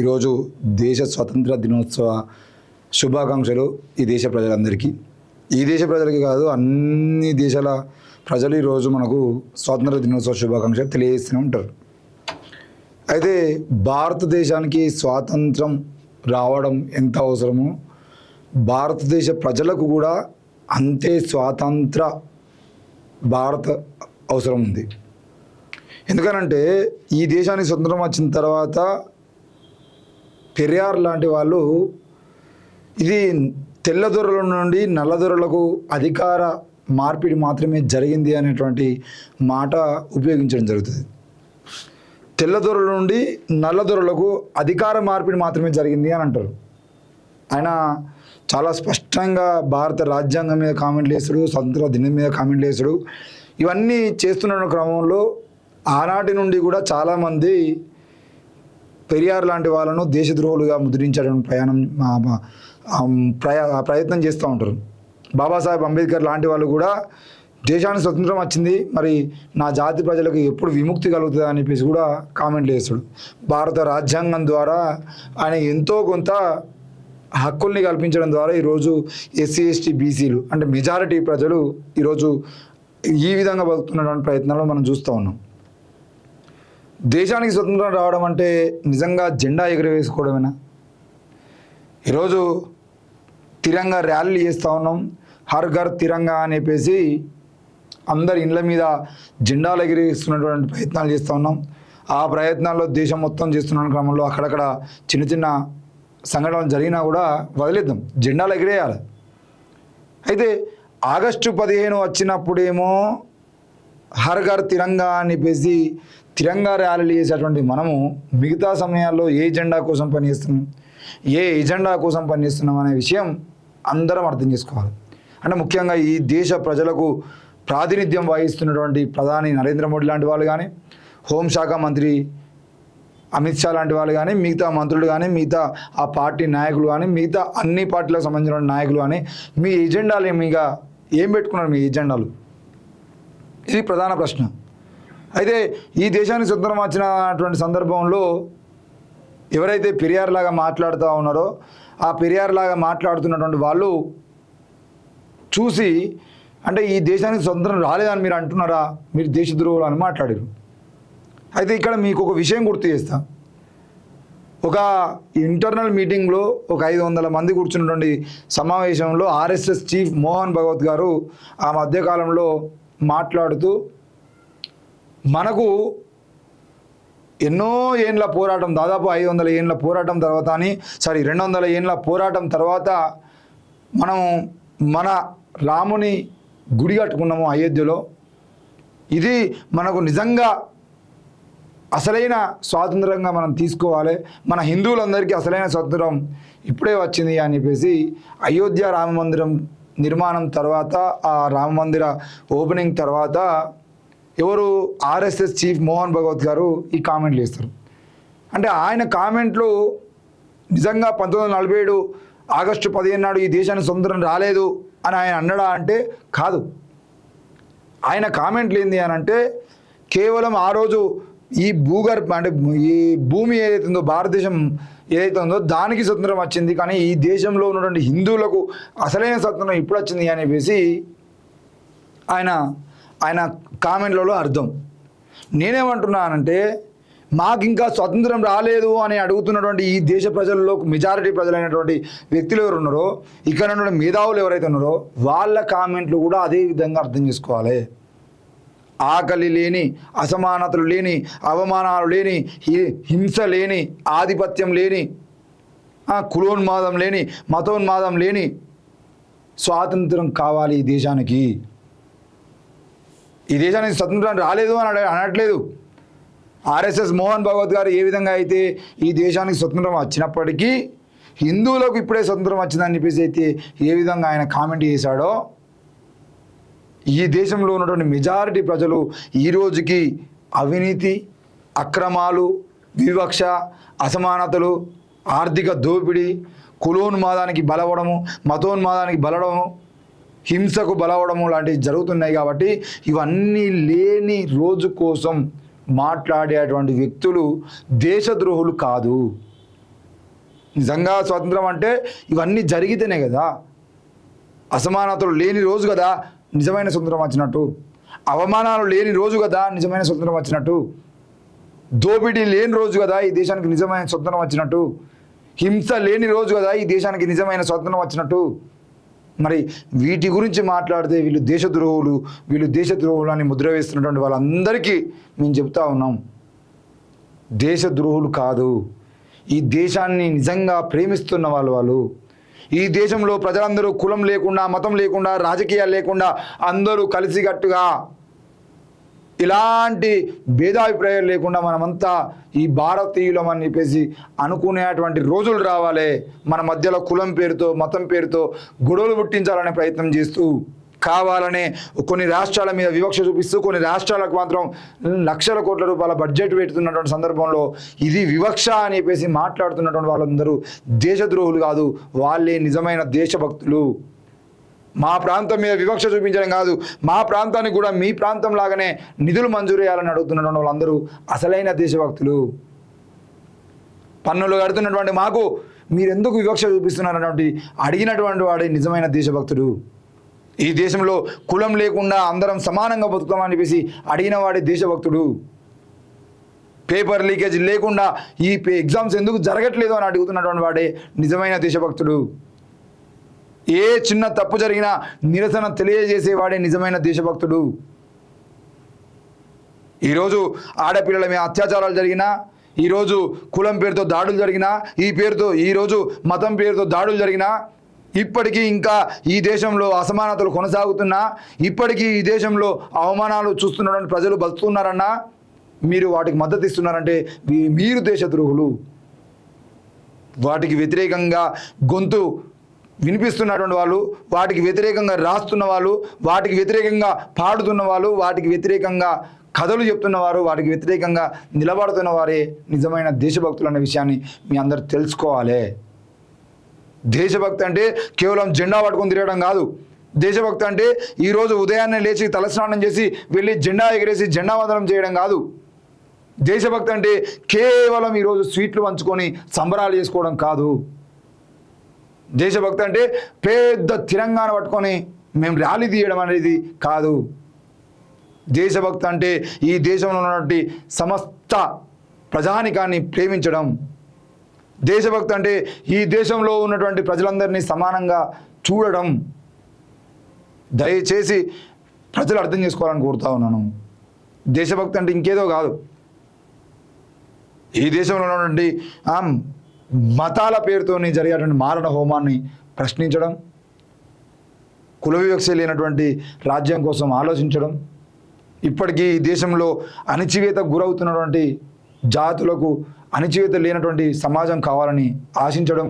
ఈరోజు దేశ స్వతంత్ర దినోత్సవ శుభాకాంక్షలు ఈ దేశ ప్రజలందరికీ. ఈ దేశ ప్రజలకి కాదు, అన్ని దేశాల ప్రజలు ఈరోజు మనకు స్వాతంత్ర దినోత్సవ శుభాకాంక్షలు తెలియజేస్తూనే ఉంటారు. అయితే భారతదేశానికి స్వాతంత్రం రావడం ఎంత అవసరమో భారతదేశ ప్రజలకు కూడా అంతే స్వాతంత్ర భారత అవసరం ఉంది. ఎందుకనంటే ఈ దేశానికి స్వతంత్రం వచ్చిన తర్వాత పెరియార్ లాంటి వాళ్ళు ఇది తెల్లదొరల నుండి నల్లదొరలకు అధికార మార్పిడి మాత్రమే జరిగింది అనేటువంటి మాట ఉపయోగించడం జరుగుతుంది. తెల్లదొరల నుండి నల్లదొరలకు అధికార మార్పిడి మాత్రమే జరిగింది అని అంటారు. ఆయన చాలా స్పష్టంగా భారత రాజ్యాంగం మీద కామెంట్లు వేస్తాడు, స్వతంత్ర దినం మీద కామెంట్లు వేస్తాడు. ఇవన్నీ చేస్తున్న క్రమంలో ఆనాటి నుండి కూడా చాలామంది పెరియార్ లాంటి వాళ్ళను దేశద్రోహులుగా ముద్రించడం ప్రయత్నం చేస్తూ ఉంటారు. బాబాసాహెబ్ అంబేద్కర్ లాంటి వాళ్ళు కూడా దేశానికి స్వతంత్రం వచ్చింది, మరి నా జాతి ప్రజలకు ఎప్పుడు విముక్తి కలుగుతుంది అని చెప్పేసి కూడా కామెంట్లు వేస్తాడు. భారత రాజ్యాంగం ద్వారా ఆయన ఎంతో కొంత హక్కుల్ని కల్పించడం ద్వారా ఈరోజు ఎస్సీ ఎస్టీ బీసీలు అంటే మెజారిటీ ప్రజలు ఈరోజు ఈ విధంగా బతుకుతున్నటువంటి ప్రయత్నాలు మనం చూస్తూ ఉన్నాం. దేశానికి స్వతంత్రం రావడం అంటే నిజంగా జెండా ఎగురవేసుకోవడమేనా? ఈరోజు తిరంగా ర్యాలీలు చేస్తూ ఉన్నాం, హర్ ఘర్ తిరంగా అని చెప్పేసి అందరి ఇండ్ల మీద జెండాలు ఎగిరేస్తున్నటువంటి ప్రయత్నాలు చేస్తూ ఉన్నాం. ఆ ప్రయత్నాల్లో దేశం మొత్తం చేస్తున్న క్రమంలో అక్కడక్కడ చిన్న చిన్న సంఘటనలు జరిగినా కూడా వదిలేద్దాం, జెండాలు ఎగిరేయాలి. అయితే ఆగస్టు 15 వచ్చినప్పుడేమో హర్ ఘర్ తిరంగా అని చెప్పేసి తిరంగా ర్యాలీలు చేసేటువంటి మనము మిగతా సమయాల్లో ఏ జెండా కోసం పనిచేస్తున్నాం, ఏ ఎజెండా కోసం పనిచేస్తున్నాం అనే విషయం అందరం అర్థం చేసుకోవాలి. అంటే ముఖ్యంగా ఈ దేశ ప్రజలకు ప్రాతినిధ్యం వహిస్తున్నటువంటి ప్రధాని నరేంద్ర మోడీ లాంటి వాళ్ళు కానీ, హోంశాఖ మంత్రి అమిత్ షా లాంటి వాళ్ళు కానీ, మిగతా మంత్రులు కానీ, మిగతా ఆ పార్టీ నాయకులు కానీ, మిగతా అన్ని పార్టీలకు సంబంధించిన నాయకులు కానీ మీ ఎజెండాలు మీగా ఏం పెట్టుకున్నారు? మీ ఎజెండాలు ఇది ప్రధాన ప్రశ్న. అయితే ఈ దేశానికి స్వతంత్రం వచ్చినటువంటి సందర్భంలో ఎవరైతే పెరియార్ లాగా మాట్లాడుతూ ఉన్నారో ఆ పెరియార్ లాగా మాట్లాడుతున్నటువంటి వాళ్ళు చూసి అంటే ఈ దేశానికి స్వతంత్రం రాలేదని మీరు అంటున్నారా, మీరు దేశద్రోహులు అని మాట్లాడారు. అయితే ఇక్కడ మీకు ఒక విషయం గుర్తు చేస్తా. ఒక ఇంటర్నల్ మీటింగ్లో ఒక 500 మంది కూర్చున్నటువంటి సమావేశంలో ఆర్ఎస్ఎస్ చీఫ్ మోహన్ భగవత్ గారు ఆ మధ్యకాలంలో మాట్లాడుతూ మనకు ఎన్నో ఏండ్ల పోరాటం, దాదాపు 500 ఏండ్ల పోరాటం తర్వాత 200 ఏండ్ల పోరాటం తర్వాత మనం మన రాముని గుడి కట్టుకున్నాము అయోధ్యలో. ఇది మనకు నిజంగా అసలైన స్వాతంత్రంగా మనం తీసుకోవాలి, మన హిందువులందరికీ అసలైన స్వాతంత్రం ఇప్పుడే వచ్చింది అని చెప్పేసి అయోధ్య రామ మందిరం నిర్మాణం తర్వాత, ఆ రామ మందిర ఓపెనింగ్ తర్వాత ఎవరు ఆర్ఎస్ఎస్ చీఫ్ మోహన్ భగవత్ గారు ఈ కామెంట్లు చేస్తారు. అంటే ఆయన కామెంట్లు నిజంగా 1947 ఆగస్టు 15 నాడు ఈ దేశానికి స్వతంత్రం రాలేదు అని ఆయన అన్నాడా అంటే కాదు. ఆయన కామెంట్లు ఏంది అని అంటే కేవలం ఆ రోజు ఈ అంటే ఈ భూమి ఏదైతే ఉందో, భారతదేశం ఏదైతే ఉందో దానికి స్వతంత్రం వచ్చింది, కానీ ఈ దేశంలో ఉన్నటువంటి హిందువులకు అసలైన స్వతంత్రం ఇప్పుడు వచ్చింది అని చెప్పేసి ఆయన కామెంట్లలో అర్థం. నేనేమంటున్నానంటే మాకు ఇంకా స్వతంత్రం రాలేదు అని అడుగుతున్నటువంటి ఈ దేశ ప్రజల్లో మెజారిటీ ప్రజలైనటువంటి వ్యక్తులు ఎవరు ఉన్నారో, ఇక్కడ ఉన్నటువంటి మేధావులు ఎవరైతే ఉన్నారో వాళ్ళ కామెంట్లు కూడా అదే విధంగా అర్థం చేసుకోవాలి. ఆకలి లేని, అసమానతలు లేని, అవమానాలు లేని, హింస లేని, ఆధిపత్యం లేని, కులోన్మాదం లేని, మతోన్మాదం లేని స్వాతంత్రం కావాలి ఈ దేశానికి. ఈ దేశానికి స్వతంత్రం రాలేదు అని అనట్లేదు. ఆర్ఎస్ఎస్ మోహన్ భగవత్ గారు ఏ విధంగా అయితే ఈ దేశానికి స్వతంత్రం వచ్చినప్పటికీ హిందువులకు ఇప్పుడే స్వతంత్రం వచ్చిందని చెప్పేసి అయితే ఏ విధంగా ఆయన కామెంట్ చేశాడో, ఈ దేశంలో ఉన్నటువంటి మెజారిటీ ప్రజలు ఈ రోజుకి అవినీతి, అక్రమాలు, వివక్ష, అసమానతలు, ఆర్థిక దోపిడీ, కులోన్మాదానికి బలవడము, మతోన్మాదానికి బలవడము, హింసకు బలవడము లాంటివి జరుగుతున్నాయి. కాబట్టి ఇవన్నీ లేని రోజు కోసం మాట్లాడేటువంటి వ్యక్తులు దేశద్రోహులు కాదు. నిజంగా స్వాతంత్రం అంటే ఇవన్నీ జరిగితేనే కదా, అసమానతలు లేని రోజు కదా నిజమైన స్వతంత్రం వచ్చినట్టు, అవమానాలు లేని రోజు కదా నిజమైన స్వతంత్రం వచ్చినట్టు, దోపిడీ లేని రోజు కదా ఈ దేశానికి నిజమైన స్వతంత్రం వచ్చినట్టు, హింస లేని రోజు కదా ఈ దేశానికి నిజమైన స్వతంత్రం వచ్చినట్టు. మరి వీటి గురించి మాట్లాడితే వీళ్ళు దేశద్రోహులు అని ముద్ర వేస్తున్నటువంటి వాళ్ళందరికీ మేము చెప్తా ఉన్నాం, దేశద్రోహులు కాదు, ఈ దేశాన్ని నిజంగా ప్రేమిస్తున్న వాళ్ళు. ఈ దేశంలో ప్రజలందరూ కులం లేకుండా, మతం లేకుండా, రాజకీయాలు లేకుండా అందరూ కలిసికట్టుగా ఇలాంటి భేదాభిప్రాయాలు లేకుండా మనమంతా ఈ భారతీయులం అని చెప్పేసి అనుకునేటువంటి రోజులు రావాలి. మన మధ్యలో కులం పేరుతో, మతం పేరుతో గొడవలు పుట్టించాలనే ప్రయత్నం చేస్తూ, కావాలనే కొన్ని రాష్ట్రాల మీద వివక్ష చూపిస్తూ, కొన్ని రాష్ట్రాలకు మాత్రం లక్షల కోట్ల రూపాయల బడ్జెట్ పెడుతున్నటువంటి సందర్భంలో ఇది వివక్ష అని చెప్పేసి మాట్లాడుతున్నటువంటి వాళ్ళందరూ దేశద్రోహులు కాదు, వాళ్ళే నిజమైన దేశభక్తులు. మా ప్రాంతం మీద వివక్ష చూపించడం కాదు, మా ప్రాంతానికి కూడా మీ ప్రాంతం లాగానే నిధులు మంజూరు చేయాలని అడుగుతున్నటువంటి వాళ్ళందరూ అసలైన దేశభక్తులు. పన్నులు కడుతున్నటువంటి మాకు మీరెందుకు వివక్ష చూపిస్తున్నారన్నటువంటి అడిగినటువంటి వాడే నిజమైన దేశభక్తుడు. ఈ దేశంలో కులం లేకుండా అందరం సమానంగా బతుకుతామని చెప్పేసి అడిగిన వాడే దేశభక్తుడు. పేపర్ లీకేజ్ లేకుండా ఈ ఎగ్జామ్స్ ఎందుకు జరగట్లేదు అని అడుగుతున్నటువంటి వాడే నిజమైన దేశభక్తుడు. ఏ చిన్న తప్పు జరిగినా నిరసన తెలియజేసేవాడే నిజమైన దేశభక్తుడు. ఈరోజు ఆడపిల్లల మీద అత్యాచారాలు జరిగినా, ఈరోజు కులం పేరుతో దాడులు జరిగినా, ఈరోజు మతం పేరుతో దాడులు జరిగినా, ఇప్పటికీ ఇంకా ఈ దేశంలో అసమానతలు కొనసాగుతున్నా, ఇప్పటికీ ఈ దేశంలో అవమానాలు చూస్తున్నటువంటి ప్రజలు బతుకుతున్నారన్నా మీరు వాటికి మద్దతు ఇస్తున్నారంటే మీరు దేశద్రోహులు. వాటికి వ్యతిరేకంగా గొంతు వినిపిస్తున్నటువంటి వాళ్ళు, వాటికి వ్యతిరేకంగా రాస్తున్న వాళ్ళు, వాటికి వ్యతిరేకంగా పాడుతున్న వాళ్ళు, వాటికి వ్యతిరేకంగా కథలు చెప్తున్నవారు, వాటికి వ్యతిరేకంగా నిలబడుతున్న వారే నిజమైన దేశభక్తులు అనే విషయాన్ని మీ అందరు తెలుసుకోవాలి. దేశభక్తి అంటే కేవలం జెండా పట్టుకొని తిరగడం కాదు. దేశభక్తి అంటే ఈరోజు ఉదయాన్నే లేచి తలస్నానం చేసి వెళ్ళి జెండా ఎగరేసి జెండా వందనం చేయడం కాదు. దేశభక్తి అంటే కేవలం ఈరోజు స్వీట్లు పంచుకొని సంబరాలు చేసుకోవడం కాదు. దేశభక్తి అంటే పెద్ద తిరంగాణ పట్టుకొని మేము ర్యాలీ తీయడం అనేది కాదు. దేశభక్తి అంటే ఈ దేశంలో ఉన్నటువంటి సమస్త ప్రజానికాన్ని ప్రేమించడం. దేశభక్తి అంటే ఈ దేశంలో ఉన్నటువంటి ప్రజలందరినీ సమానంగా చూడడం. దయచేసి ప్రజలు అర్థం చేసుకోవాలని కోరుతా ఉన్నాను. దేశభక్తి అంటే ఇంకేదో కాదు. ఈ దేశంలో ఉన్నటువంటి మతాల పేరుతోని జరిగేటువంటి మారణ హోమాన్ని ప్రశ్నించడం, కుల వివక్ష లేనటువంటి రాజ్యం కోసం ఆలోచించడం, ఇప్పటికీ ఈ దేశంలో అణచివేతకు గురవుతున్నటువంటి జాతులకు అణచివేత లేనటువంటి సమాజం కావాలని ఆశించడం,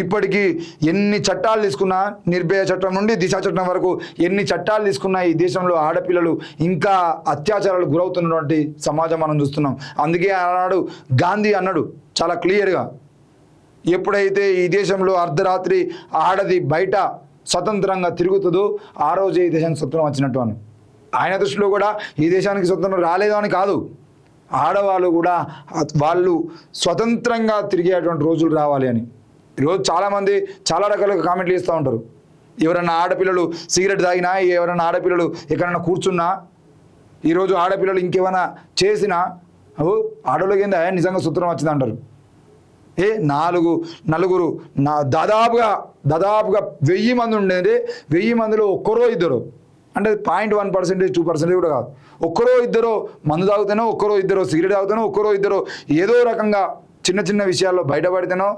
ఇప్పటికీ ఎన్ని చట్టాలు తీసుకున్నా, నిర్భయ చట్టం నుండి దిశ చట్టం వరకు ఎన్ని చట్టాలు తీసుకున్నా ఈ దేశంలో ఆడపిల్లలు ఇంకా అత్యాచారాలు గురవుతున్నటువంటి సమాజం మనం చూస్తున్నాం. అందుకే ఆనాడు గాంధీ అన్నాడు చాలా క్లియర్గా, ఎప్పుడైతే ఈ దేశంలో అర్ధరాత్రి ఆడది బయట స్వతంత్రంగా తిరుగుతుందో ఆ రోజే ఈ దేశానికి స్వతంత్రం వచ్చినట్టు అని. ఆయన దృష్టిలో కూడా ఈ దేశానికి స్వతంత్రం రాలేదు అని కాదు, ఆడవాళ్ళు కూడా వాళ్ళు స్వతంత్రంగా తిరిగేటువంటి రోజులు రావాలి అని. ఈరోజు చాలామంది చాలా రకాలుగా కామెంట్లు చేస్తూ ఉంటారు. ఎవరన్నా ఆడపిల్లలు సిగరెట్ తాగినా, ఎవరన్నా ఆడపిల్లలు ఎక్కడన్నా కూర్చున్నా, ఈరోజు ఆడపిల్లలు ఇంకేమైనా చేసినా ఆడోళ్ళకి ఏందా నిజంగా స్వతంత్రం వచ్చింది అంటారు. నలుగురు దాదాపుగా 1000 మంది ఉండేది, 1000 మందిలో ఒక్కరో ఇద్దరు, అంటే 0.1%, 2% కూడా కాదు, ఒక్కరో ఇద్దరో మందు తాగుతానో, ఒక్కరో ఇద్దరో సిగరెట్ తాగుతానో, ఒక్కరో ఇద్దరో ఏదో రకంగా చిన్న చిన్న విషయాల్లో బయటపడితేనో,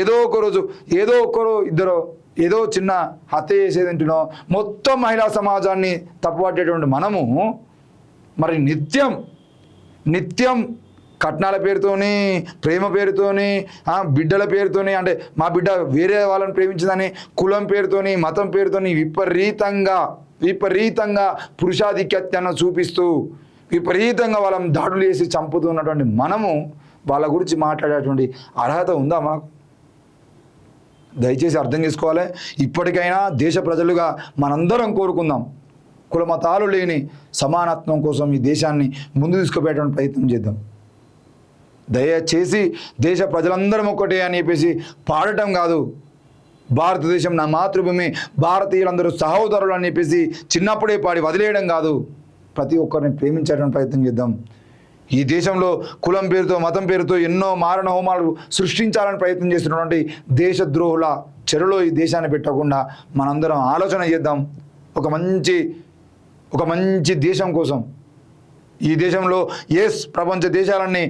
ఏదో ఒక్కరో ఇద్దరో ఏదో చిన్న హత్య చేసేదంటునో మొత్తం మహిళా సమాజాన్ని తప్పుపట్టేటువంటి మనము మరి నిత్యం కట్నాల పేరుతోని, ప్రేమ పేరుతోని, బిడ్డల పేరుతోని, అంటే మా బిడ్డ వేరే వాళ్ళని ప్రేమించిందని కులం పేరుతోని, మతం పేరుతోని విపరీతంగా పురుషాధిక్యతను చూపిస్తూ విపరీతంగా వాళ్ళని దాడులు చేసి చంపుతున్నటువంటి మనము వాళ్ళ గురించి మాట్లాడేటువంటి అర్హత ఉందా మనకు? దయచేసి అర్థం చేసుకోవాలి. ఇప్పటికైనా దేశ ప్రజలుగా మనందరం కోరుకుందాం, కుల మతాలు లేని సమానత్వం కోసం ఈ దేశాన్ని ముందు తీసుకుపోయేటువంటి ప్రయత్నం చేద్దాం. దయచేసి దేశ ప్రజలందరం ఒక్కటే అని చెప్పేసి పాడటం కాదు, భారతదేశం నా మాతృభూమి, భారతీయులందరూ సహోదరులు అని చెప్పేసి చిన్నప్పుడే పాడి వదిలేయడం కాదు, ప్రతి ఒక్కరిని ప్రేమించడానికి ప్రయత్నం చేద్దాం. ఈ దేశంలో కులం పేరుతో మతం పేరుతో ఎన్నో మారణ హోమాలు సృష్టించాలని ప్రయత్నం చేస్తున్నటువంటి దేశద్రోహుల చెరులో ఈ దేశాన్ని పెట్టకుండా మనందరం ఆలోచన చేద్దాం. ఒక మంచి దేశం కోసం. ఈ దేశంలో ప్రపంచ దేశాలన్నీ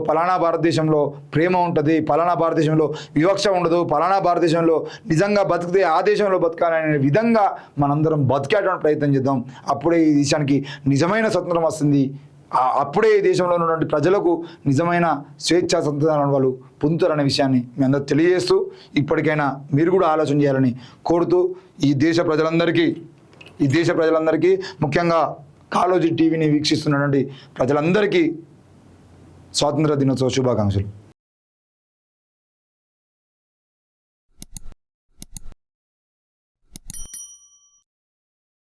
పలానా భారతదేశంలో ప్రేమ ఉంటుంది, పలానా భారతదేశంలో వివక్ష ఉండదు, పలానా భారతదేశంలో నిజంగా బతికితే ఆ దేశంలో బతకాలనే విధంగా మనందరం బతికేటువంటి ప్రయత్నం చేద్దాం. అప్పుడే ఈ దేశానికి నిజమైన స్వతంత్రం వస్తుంది. అప్పుడే ఈ దేశంలో ఉన్నటువంటి ప్రజలకు నిజమైన స్వేచ్ఛా స్వతంత్రాలను వాళ్ళు పొందుతారనే విషయాన్ని మీ అందరూ తెలియజేస్తూ, ఇప్పటికైనా మీరు కూడా ఆలోచన చేయాలని కోరుతూ, ఈ దేశ ప్రజలందరికీ ముఖ్యంగా కాళోజీ టీవీని వీక్షిస్తున్నటువంటి ప్రజలందరికీ స్వాతంత్ర దినోత్సవ శుభాకాంక్షలు.